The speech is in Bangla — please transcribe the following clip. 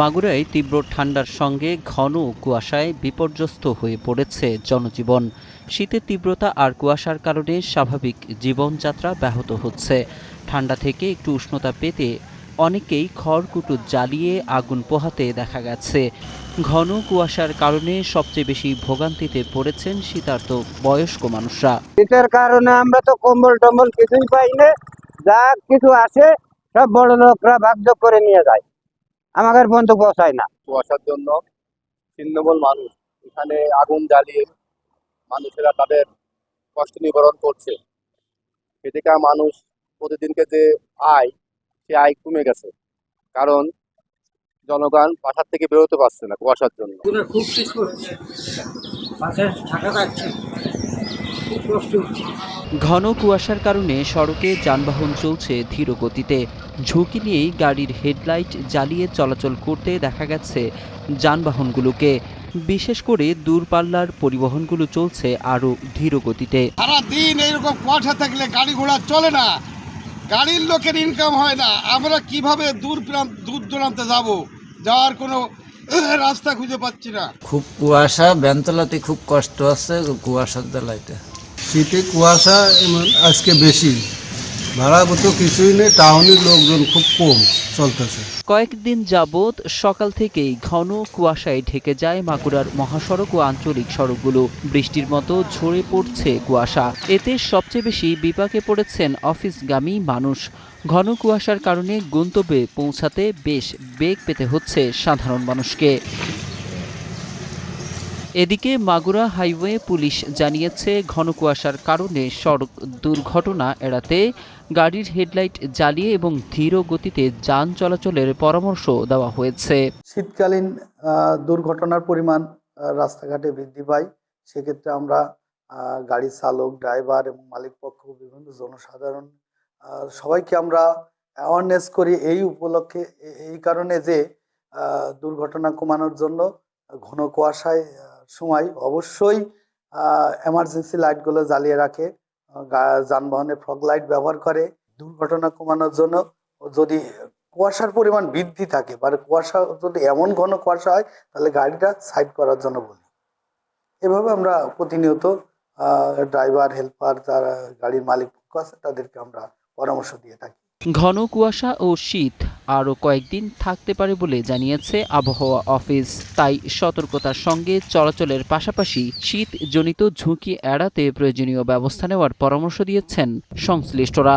মাগুরায় তীব্র ঠান্ডার সঙ্গে ঘন কুয়াশায় বিপর্যস্ত হয়ে পড়েছে জনজীবন। শীতের তীব্রতা আর কুয়াশার কারণে স্বাভাবিক জীবনযাত্রা ব্যাহত হচ্ছে। ঠান্ডা থেকে একটু উষ্ণতা পেতে অনেকেই খড়কুটো জ্বালিয়ে আগুন পোহাতে দেখা গেছে। ঘন কুয়াশার কারণে সবচেয়ে বেশি ভোগান্তিতে পড়েছেন শীতার্ত বয়স্ক মানুষরা। শীতের কারণে আমরা তো কম্বল টম্বল কিছুই পাই না, যা কিছু আছে সব বড় লোকরা ভাগযোগ করে নিয়ে যায়, আমাদের বন্ধু পৌঁছায় না। কুয়াশার জন্য ছিন্নমূল মানুষ এখানে আগুন জ্বালিয়ে মানুষেরা তাদের কষ্ট নিবারণ করছে। এদিকে মানুষ প্রতিদিনকে যে আয়, সে আয় কমে গেছে, কারণ জনগণ বাসার থেকে বেরোতে পারছে না কুয়াশার জন্য। খুব শীত করছে, বাসায় থাকা যাচ্ছে না, খুব কষ্ট হচ্ছে। ঘন কুয়াশার কারণে সড়কে যানবাহন চলছে ধীর গতিতে। ঝুঁকি নিয়েই গাড়ির হেডলাইট জ্বালিয়ে চলাচল করতে দেখা গেছে যানবাহনগুলোকে। বিশেষ করে দূরপাল্লার পরিবহনগুলো চলছে আরও ধীর গতিতে। সারাদিন এইরকম কুয়াশা থাকলে গাড়ি ঘোড়া চলে না, গাড়ির লোকের ইনকাম হয় না। আমরা কিভাবে দূর দূরান্তে যাব, যাওয়ার কোনো রাস্তা খুঁজে পাচ্ছি না। খুব কুয়াশা, বেনতলাতে খুব কষ্ট আছে কুয়াশার জ্বালাইতে। শীতে কুয়াশা আজকে বেশি, ভাড়া মতো কিছুই নেই, টাউনের লোকজন খুব কম চলতেছে। কয়েকদিন যাবৎ সকাল থেকেই ঘন কুয়াশায় ঢেকে যায় মাগুরার মহাসড়ক ও আঞ্চলিক সড়কগুলো। বৃষ্টির মতো ঝরে পড়ছে কুয়াশা। এতে সবচেয়ে বেশি বিপাকে পড়েছেন অফিসগামী মানুষ। ঘন কুয়াশার কারণে গন্তব্যে পৌঁছাতে বেশ বেগ পেতে হচ্ছে সাধারণ মানুষকে। এদিকে মাগুরা হাইওয়ে পুলিশ জানিয়েছে, ঘন কুয়াশার কারণে সড়ক দুর্ঘটনা এড়াতে গাড়ির হেডলাইট জ্বালিয়ে এবং ধীর গতিতে যান চলাচলের পরামর্শ দেওয়া হয়েছে। শীতকালীন দুর্ঘটনার পরিমাণ রাস্তাঘাটে বৃদ্ধি পায়। সেক্ষেত্রে আমরা গাড়ির চালক, ড্রাইভার এবং মালিক পক্ষ, বিভিন্ন জনসাধারণ সবাইকে আমরা অ্যাওয়ারনেস করি এই উপলক্ষে, এই কারণে যে দুর্ঘটনা কমানোর জন্য ঘন কুয়াশায় সময় অবশ্যই এমার্জেন্সি লাইটগুলো জ্বালিয়ে রাখে, যানবাহনে ফগ লাইট ব্যবহার করে। দুর্ঘটনা কমানোর জন্য যদি কুয়াশার পরিমাণ বৃদ্ধি থাকে বা কুয়াশা যদি এমন ঘন কুয়াশা হয়, তাহলে গাড়িটা সাইড করার জন্য বলি। এভাবে আমরা প্রতিনিয়ত ড্রাইভার, হেল্পার, যারা গাড়ির মালিক পক্ষ আছে তাদেরকে আমরা পরামর্শ দিয়ে থাকি। ঘন কুয়াশা ও শীত আরও কয়েকদিন থাকতে পারে বলে জানিয়েছে আবহাওয়া অফিস। তাই সতর্কতার সঙ্গে চলাচলের পাশাপাশি শীতজনিত ঝুঁকি এড়াতে প্রয়োজনীয় ব্যবস্থা নেওয়ার পরামর্শ দিয়েছেন সংশ্লিষ্টরা।